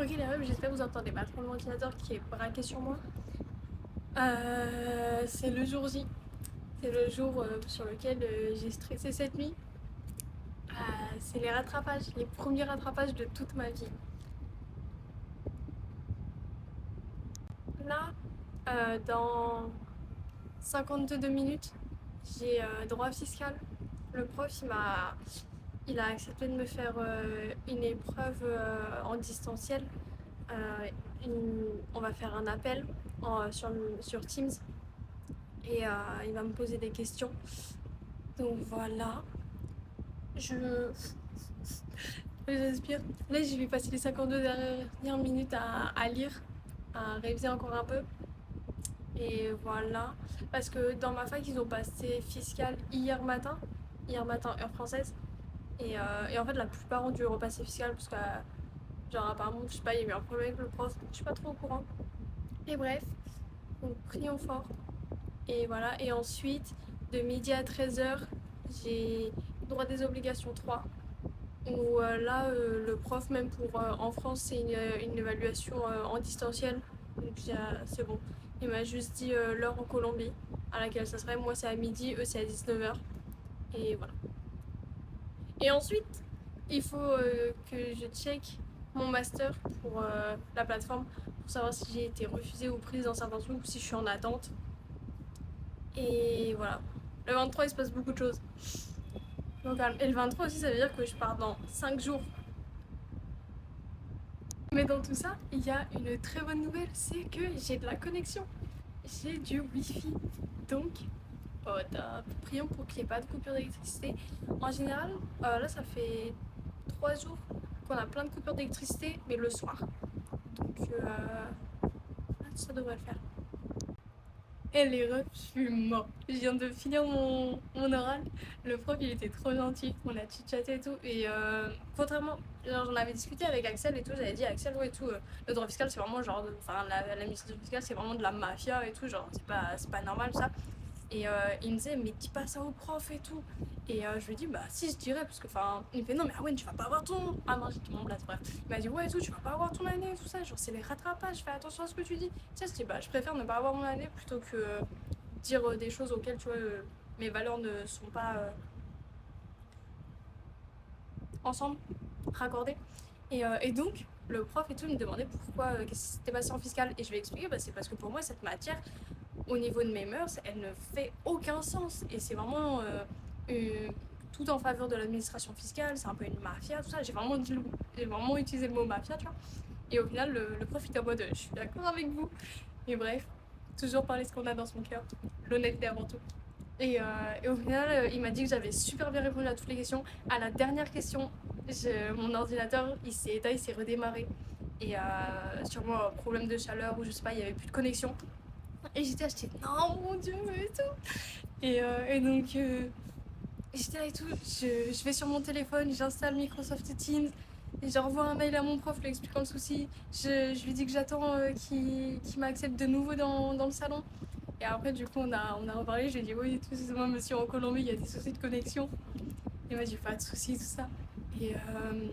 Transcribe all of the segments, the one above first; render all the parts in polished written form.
Ok les refs, j'espère que vous entendez pas trop le ventilateur qui est braqué sur moi. C'est le jour J. C'est le jour sur lequel j'ai stressé cette nuit. C'est les rattrapages, les premiers rattrapages de toute ma vie. Là, dans 52 minutes, j'ai droit fiscal. Le prof, il a accepté de me faire une épreuve en distanciel. Euh, on va faire un appel sur Teams et il va me poser des questions. Donc voilà, je j'aspire. Là, j'ai vais passer les 52 dernières minutes à lire, à réviser encore un peu. Et voilà, parce que dans ma fac, ils ont passé fiscal hier matin, heure française. Et en fait, la plupart ont dû repasser fiscal parce que, genre, apparemment, je sais pas, il y a eu un problème avec le prof, je suis pas trop au courant. Et bref, donc prions fort. Et voilà, et ensuite, de midi à 13h, j'ai droit des obligations 3. Où là, le prof, même pour en France, c'est une évaluation en distanciel. Donc c'est bon. Il m'a juste dit l'heure en Colombie à laquelle ça serait. Moi, c'est à midi, eux, c'est à 19h. Et voilà. Et ensuite, il faut que je check mon master pour la plateforme pour savoir si j'ai été refusée ou prise dans certains trucs ou si je suis en attente. Et voilà. Le 23, il se passe beaucoup de choses. Donc, et le 23 aussi, ça veut dire que je pars dans 5 jours. Mais dans tout ça, il y a une très bonne nouvelle, c'est que j'ai de la connexion. J'ai du wifi. Donc, oh, prions pour qu'il n'y ait pas de coupure d'électricité. En général, là, ça fait 3 jours qu'on a plein de coupures d'électricité, mais le soir. Donc, ça devrait le faire. Et les refs, je suis mort. Je viens de finir mon oral. Le prof, il était trop gentil. On a chit-chaté et tout. Et contrairement, genre, j'en avais discuté avec Axel et tout. J'avais dit, Axel, ouais, et tout. Le droit fiscal, c'est vraiment genre. Enfin, l'administration fiscale, c'est vraiment de la mafia et tout. Genre, c'est pas normal ça. Et il me disait, mais dis pas ça au prof et tout. Et je lui ai dit, bah si, je dirais, parce que, enfin, il me fait, non, mais Awen, tu vas pas avoir ton. Ah non, j'ai dit mon blase, bref. Il m'a dit, ouais, et tout, tu vas pas avoir ton année et tout ça. Genre, c'est les rattrapages, fais attention à ce que tu dis. Tu sais, je dis, bah, je préfère ne pas avoir mon année plutôt que dire des choses auxquelles, tu vois, mes valeurs ne sont pas ensemble, raccordées. Et donc, le prof et tout me demandait pourquoi, qu'est-ce qui s'était passé en fiscal. Et je lui ai expliqué, bah, c'est parce que pour moi, cette matière, au niveau de mes mœurs, elle ne fait aucun sens. Et c'est vraiment tout en faveur de l'administration fiscale, c'est un peu une mafia, tout ça. J'ai vraiment utilisé le mot mafia, tu vois. Et au final, le prof était en mode je suis d'accord avec vous. Et bref, toujours parler ce qu'on a dans son cœur, l'honnêteté avant tout. Et au final, il m'a dit que j'avais super bien répondu à toutes les questions. À la dernière question, mon ordinateur il s'est éteint, il s'est redémarré. Et sûrement un problème de chaleur ou je sais pas, il y avait plus de connexion. Et j'étais non mon dieu et tout. Et donc j'étais là et tout, je vais sur mon téléphone, j'installe Microsoft Teams, et j'envoie un mail à mon prof lui expliquant le souci. Je lui dis que j'attends qu'il m'accepte de nouveau dans le salon. Et après du coup on a reparlé, je lui ai dit oui tout, c'est moi monsieur en Colombie, il y a des soucis de connexion. Il m'a dit pas de soucis, tout ça. Et, euh,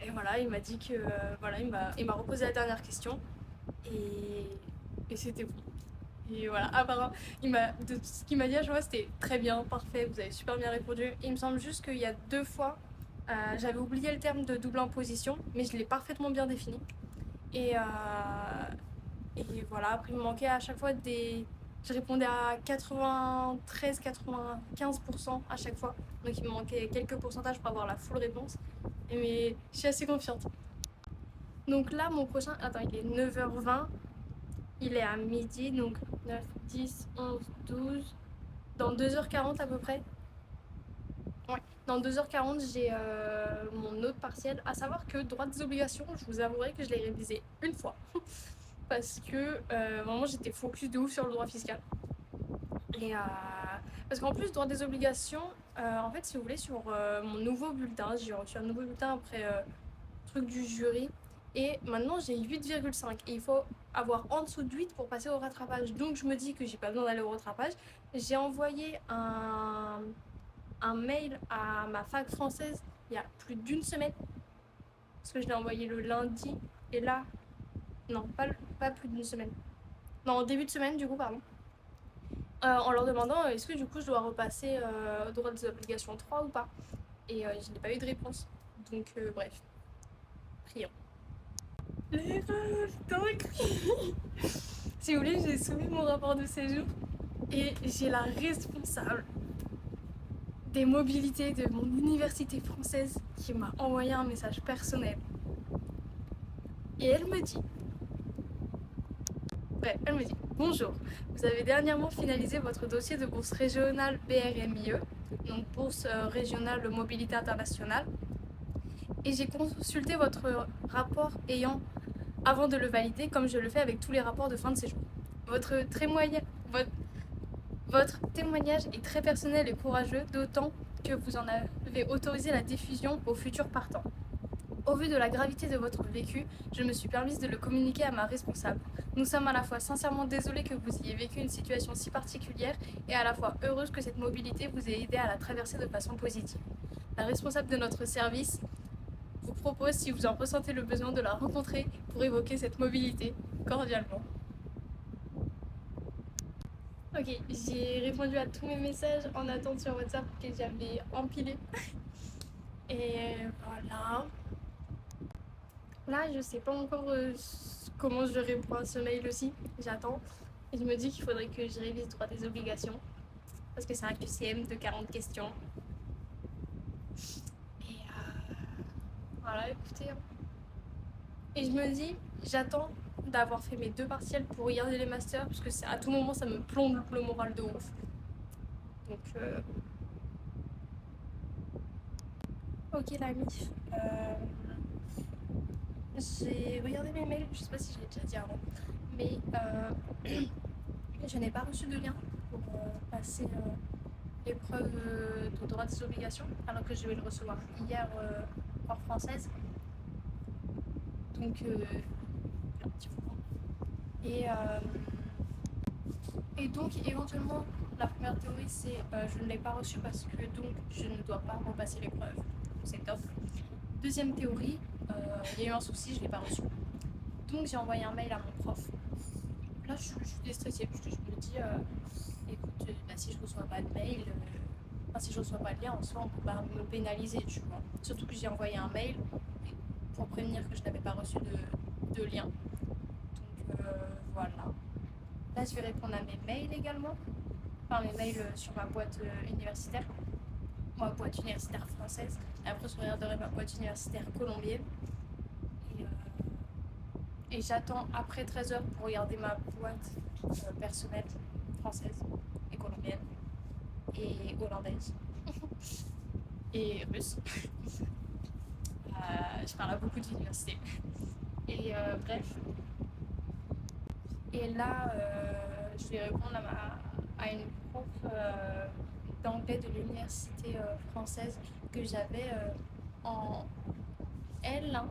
et voilà, il m'a dit que voilà, il m'a reposé la dernière question. Et c'était bon. Et voilà, apparemment, de ce qu'il m'a dit à chaque fois, c'était très bien, parfait, vous avez super bien répondu. Et il me semble juste qu'il y a 2 fois, j'avais oublié le terme de double imposition, mais je l'ai parfaitement bien défini. Et, et voilà, après, il me manquait à chaque fois des. Je répondais à 93-95% à chaque fois. Donc il me manquait quelques pourcentages pour avoir la full réponse. Mais je suis assez confiante. Donc là, mon prochain. Attends, il est 9h20. Il est à midi, donc 9, 10, 11, 12. Dans 2h40 à peu près. Ouais. Dans 2h40, j'ai mon autre partiel. À savoir que droit des obligations, je vous avouerai que je l'ai révisé une fois. Parce que vraiment, j'étais focus de ouf sur le droit fiscal. Et parce qu'en plus, droit des obligations, en fait, si vous voulez, sur mon nouveau bulletin, j'ai reçu un nouveau bulletin après truc du jury. Et maintenant, j'ai 8,5. Et il faut avoir en dessous de 8 pour passer au rattrapage. Donc, je me dis que j'ai pas besoin d'aller au rattrapage. J'ai envoyé un mail à ma fac française il y a plus d'une semaine parce que je l'ai envoyé le lundi, et là, non, pas plus d'une semaine. Non, en début de semaine, du coup, pardon. En leur demandant est-ce que du coup je dois repasser au droit des obligations 3 ou pas. Et je n'ai pas eu de réponse. Donc, bref, prions. Les rêves dingue. Si vous voulez, j'ai soumis mon rapport de séjour et j'ai la responsable des mobilités de mon université française qui m'a envoyé un message personnel. Et elle me dit, elle me dit, bonjour, vous avez dernièrement finalisé votre dossier de bourse régionale BRMIE, donc bourse régionale de mobilité internationale, et j'ai consulté votre rapport avant de le valider, comme je le fais avec tous les rapports de fin de séjour. Votre témoignage est très personnel et courageux, d'autant que vous en avez autorisé la diffusion aux futurs partants. Au vu de la gravité de votre vécu, je me suis permise de le communiquer à ma responsable. Nous sommes à la fois sincèrement désolés que vous ayez vécu une situation si particulière et à la fois heureuse que cette mobilité vous ait aidé à la traverser de façon positive. La responsable de notre service vous propose, si vous en ressentez le besoin, de la rencontrer pour évoquer cette mobilité cordialement. Ok, j'ai répondu à tous mes messages en attente sur WhatsApp que j'avais empilé. Et voilà. Là, je sais pas encore comment je réponds à ce mail aussi. J'attends. Et je me dis qu'il faudrait que je révise droit des obligations. Parce que c'est un QCM de 40 questions. Et voilà, écoutez. Et je me dis, j'attends d'avoir fait mes 2 partiels pour regarder les masters. Parce que à tout moment, ça me plombe le moral de ouf. Donc, ok, la mif. J'ai regardé mes mails, je sais pas si je l'ai déjà dit avant, mais je n'ai pas reçu de lien pour passer l'épreuve de droit des obligations, alors que je vais le recevoir hier en française. Donc, un petit peu. Et donc, éventuellement, la première théorie, c'est je ne l'ai pas reçu parce que donc je ne dois pas repasser l'épreuve. C'est top. Deuxième théorie, il y a eu un souci, je ne l'ai pas reçu. Donc, j'ai envoyé un mail à mon prof. Là, je suis déstressée parce que je me dis, écoute, si je reçois pas de mail, si je reçois pas de lien, en soi, on peut pas me pénaliser, tu vois. Surtout que j'ai envoyé un mail pour prévenir que je n'avais pas reçu de lien. Donc, voilà. Là, je vais répondre à mes mails également. Enfin, mes mails sur ma boîte universitaire. Ma boîte universitaire française. Et après, je regarderai ma boîte universitaire colombienne. Et j'attends après 13h pour regarder ma boîte personnelle française et colombienne et hollandaise et russe. Je parle à beaucoup d'universités. Et bref. Et là, je vais répondre à une prof d'anglais de l'université française que j'avais en L1,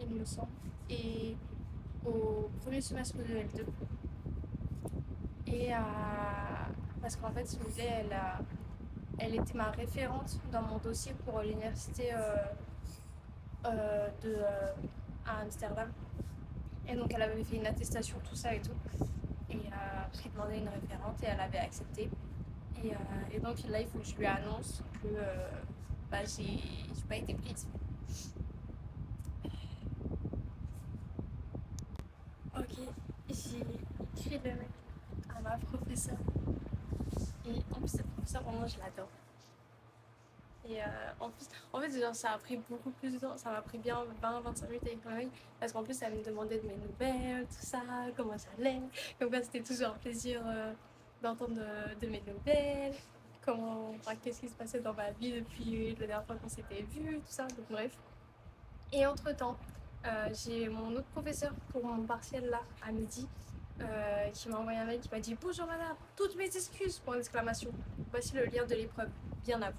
il me semble, et au premier semestre de L2. Et parce qu'en fait, si vous voulez, elle était ma référente dans mon dossier pour l'université à Amsterdam. Et donc, elle avait fait une attestation, tout ça et tout. Et parce qu'elle demandait une référente et elle avait accepté. Et donc, là, il faut que je lui annonce que j'ai pas été prise. Ok, j'ai écrit le mail à ma professeure. Et en plus, cette professeure, vraiment, je l'adore. Et en plus, genre, ça a pris beaucoup plus de temps. Ça m'a pris bien 20-25 minutes avec ma mère. Parce qu'en plus, elle me demandait de mes nouvelles, tout ça, comment j'allais. Comme quoi, c'était toujours un plaisir d'entendre de mes nouvelles. Qu'est-ce qui se passait dans ma vie depuis la dernière fois qu'on s'était vu, tout ça. Donc, bref. Et entre-temps, j'ai mon autre professeur pour mon partiel là, à midi, qui m'a envoyé un mail qui m'a dit bonjour madame, toutes mes excuses pour l'exclamation. Voici le lien de l'épreuve. Bien à vous.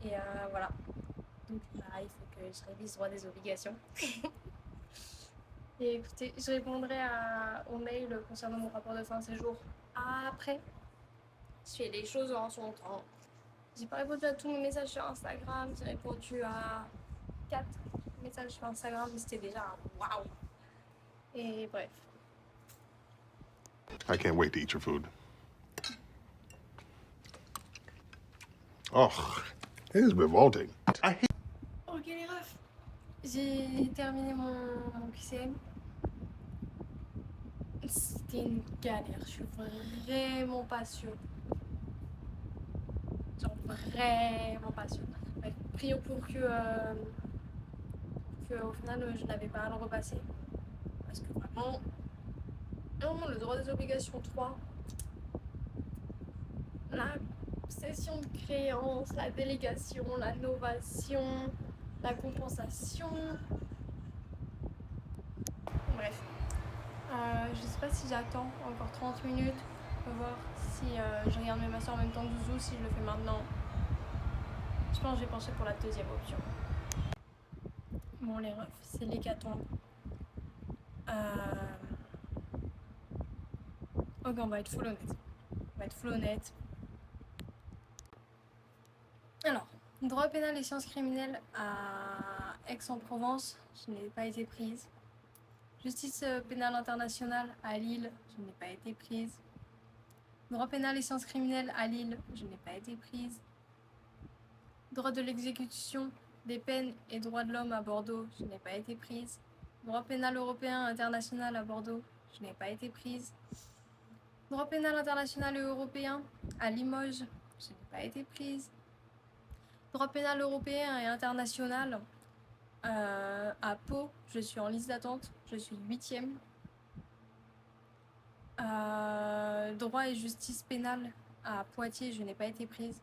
Et voilà. Donc là, il faut que je révise droit des obligations. Et écoutez, je répondrai au mail concernant mon rapport de fin de séjour après. Je fais les choses en son temps. J'ai pas répondu à tous mes messages sur Instagram, j'ai répondu à 4 messages sur Instagram, c'était déjà waouh. Et bref. I can't wait to eat your food. Oh, it is revolting. I hate. Ok les refs, j'ai terminé mon QCM. C'était une galère, je suis vraiment pas sûre. Genre vraiment pas sûre. Ouais, prions pour que au final je n'avais pas à le repasser. Parce que vraiment, le droit des obligations 3, la cession de créance, la délégation, la novation, la compensation. Bref. Je sais pas si j'attends encore 30 minutes pour voir si je regarde mes masters en même temps que Zouzou, si je le fais maintenant. Je pense que je vais pencher pour la deuxième option. Bon les refs, c'est l'hécatombe. Ok, on va être full honnête. Alors, droit pénal et sciences criminelles à Aix-en-Provence, je n'ai pas été prise. Justice pénale internationale à Lille, je n'ai pas été prise. Droit pénal et sciences criminelles à Lille, je n'ai pas été prise. Droit de l'exécution des peines et droits de l'homme à Bordeaux, je n'ai pas été prise. Droit pénal européen international à Bordeaux, je n'ai pas été prise. Droit pénal international et européen à Limoges, je n'ai pas été prise. Droit pénal européen et international à Pau, je suis en liste d'attente, je suis 8e. Droit et justice pénale à Poitiers, je n'ai pas été prise.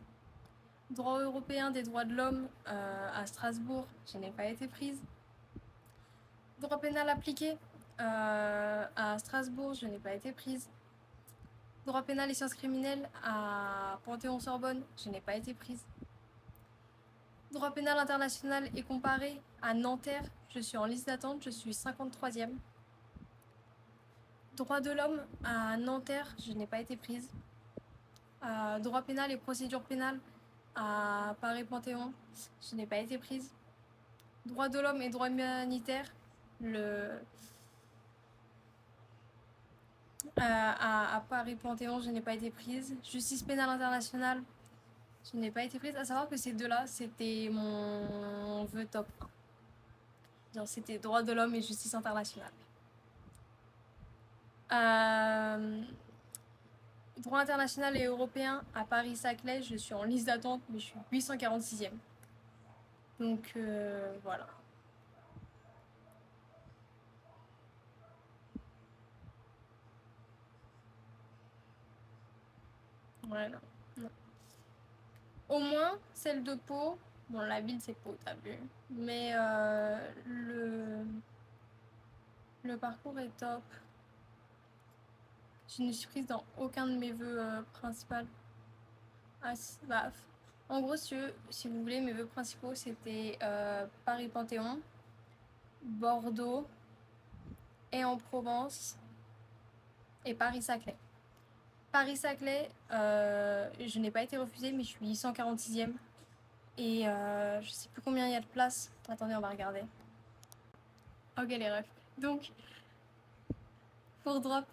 Droit européen des droits de l'homme à Strasbourg, je n'ai pas été prise. Droit pénal appliqué à Strasbourg, je n'ai pas été prise. Droit pénal et sciences criminelles à Panthéon-Sorbonne, je n'ai pas été prise. Droit pénal international et comparé à Nanterre, je suis en liste d'attente, je suis 53e. Droit de l'homme à Nanterre, je n'ai pas été prise. Droit pénal et procédure pénale à Paris-Panthéon, je n'ai pas été prise. Droit de l'homme et droit humanitaire, à Paris-Panthéon, je n'ai pas été prise. Justice pénale internationale, je n'ai pas été prise. À savoir que ces deux-là, c'était mon vœu top 1. Genre, c'était droit de l'homme et justice internationale. Droit international et européen à Paris-Saclay, je suis en liste d'attente, mais je suis 846e. Donc voilà. Ouais, non. Au moins, celle de Pau, bon, la ville c'est Pau, t'as vu, mais le parcours est top. Je ne suis prise dans aucun de mes vœux principaux. Bah, en gros, si vous voulez, mes vœux principaux c'était Paris-Panthéon, Bordeaux, et en Provence, et Paris-Saclay. Paris-Saclay, je n'ai pas été refusée, mais je suis 146e. Et je sais plus combien il y a de places. Attendez, on va regarder. Ok, les refs. Donc, pour droit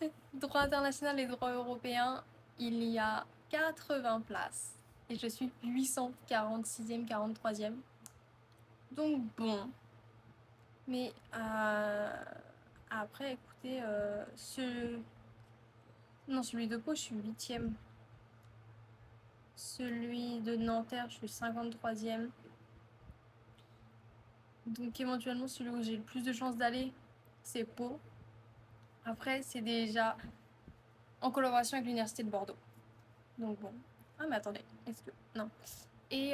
international et droit européen, il y a 80 places. Et je suis 846e, 43e. Donc, bon. Mais après, écoutez, celui de Pau, je suis 8e. Celui de Nanterre, je suis 53e. Donc éventuellement, celui où j'ai le plus de chances d'aller, c'est Pau. Après, c'est déjà en collaboration avec l'Université de Bordeaux. Donc bon. Ah mais attendez, est-ce que... Non. Et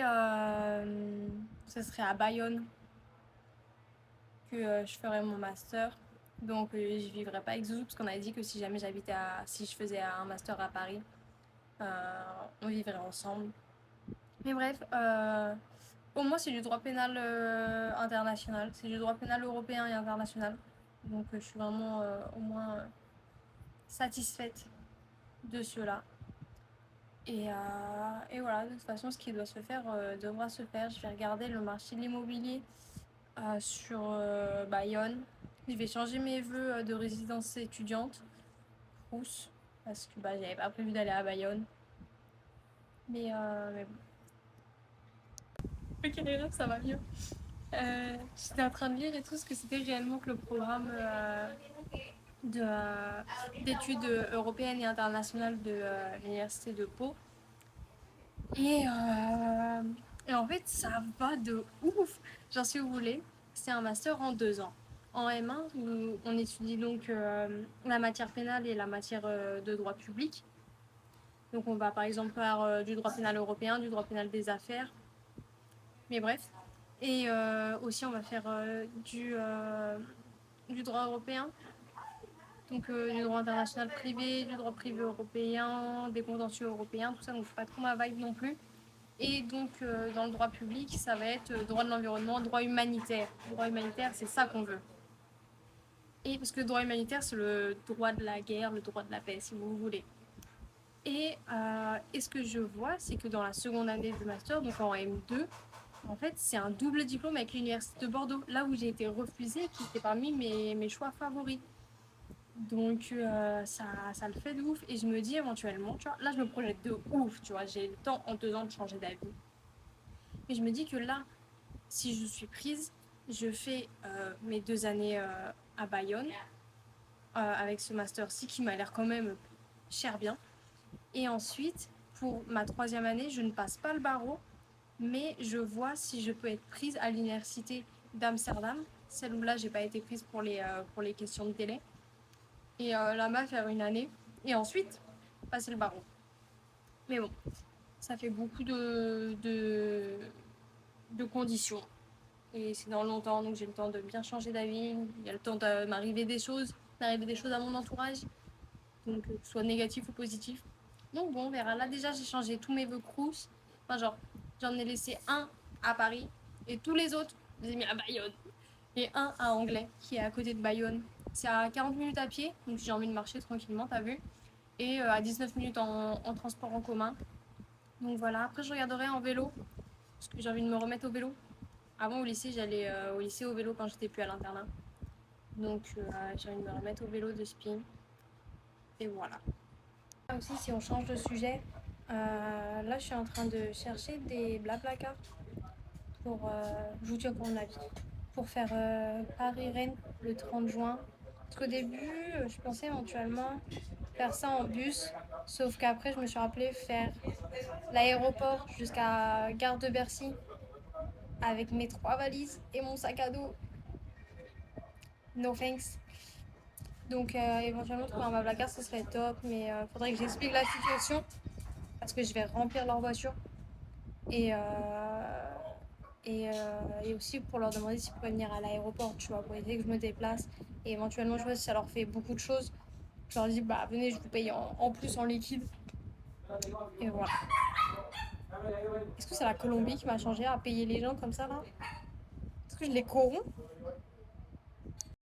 ce serait à Bayonne que je ferais mon master. Donc je vivrais pas avec Zouzou parce qu'on avait dit que si jamais si je faisais un master à Paris, on vivrait ensemble. Mais bref, au moins c'est du droit pénal international, c'est du droit pénal européen et international. Donc je suis vraiment au moins satisfaite de cela. Et voilà, de toute façon, ce qui doit se faire devra se faire. Je vais regarder le marché de l'immobilier sur Bayonne. Je vais changer mes vœux de résidence étudiante, Crous, parce que j'avais pas prévu d'aller à Bayonne. Mais bon. Ok, les rêves, ça va mieux. J'étais en train de lire et tout ce que c'était réellement que le programme d'études européennes et internationales de l'université de Pau. Et en fait, ça va de ouf. Genre, si vous voulez, c'est un master en 2 ans. En M1, où on étudie donc la matière pénale et la matière de droit public. Donc, on va par exemple faire du droit pénal européen, du droit pénal des affaires. Mais bref. Et aussi, on va faire du droit européen. Donc, du droit international privé, du droit privé européen, des contentieux européens, tout ça. Donc, c'est pas trop ma vibe non plus. Et donc, dans le droit public, ça va être droit de l'environnement, droit humanitaire. Le droit humanitaire, c'est ça qu'on veut. Et parce que le droit humanitaire, c'est le droit de la guerre, le droit de la paix, si vous voulez. Et ce que je vois, c'est que dans la seconde année du master, donc en M2, en fait, c'est un double diplôme avec l'université de Bordeaux, là où j'ai été refusée, qui était parmi mes choix favoris. Donc ça le fait de ouf. Et je me dis éventuellement, tu vois, là je me projette de ouf, tu vois, j'ai le temps en 2 ans de changer d'avis. Mais je me dis que là, si je suis prise, je fais mes 2 années à Bayonne avec ce master-ci qui m'a l'air quand même cher bien. Et ensuite, pour ma 3e année, je ne passe pas le barreau, mais je vois si je peux être prise à l'université d'Amsterdam, celle où là j'ai pas été prise pour les questions de délai. Et là-bas faire une année et ensuite passer le barreau. Mais bon, ça fait beaucoup de conditions. Et c'est dans longtemps, donc j'ai le temps de bien changer d'avis. Il y a le temps de m'arriver des choses à mon entourage. Donc, que ce soit négatif ou positif. Donc bon, on verra. Là, déjà, j'ai changé tous mes vœux Crous. Enfin, genre, j'en ai laissé un à Paris. Et tous les autres, je les ai mis à Bayonne. Et un à Anglais, qui est à côté de Bayonne. C'est à 40 minutes à pied, donc j'ai envie de marcher tranquillement, t'as vu. Et à 19 minutes en transport en commun. Donc voilà, après je regarderai en vélo, parce que j'ai envie de me remettre au vélo. Avant au lycée, j'allais au lycée au vélo quand j'étais plus à l'internat. Donc j'ai envie de me remettre au vélo de spin. Et voilà. Aussi, si on change de sujet, là je suis en train de chercher des blablacar pour, je vous dis encore mon avis, pour faire Paris-Rennes le 30 juin. Parce qu'au début, je pensais éventuellement faire ça en bus, sauf qu'après je me suis rappelé faire l'aéroport jusqu'à Gare de Bercy avec mes 3 valises et mon sac à dos. No thanks. Donc éventuellement trouver un blablacar ce serait top, mais faudrait que j'explique la situation parce que je vais remplir leur voiture et, et aussi pour leur demander s'ils pourraient venir à l'aéroport, tu vois, pour éviter que je me déplace et éventuellement je vois si ça leur fait beaucoup de choses. Je leur dis bah venez, je vous paye en plus en liquide. Et voilà. Est-ce que c'est la Colombie qui m'a changé à payer les gens comme ça là? Est-ce que je les corromps?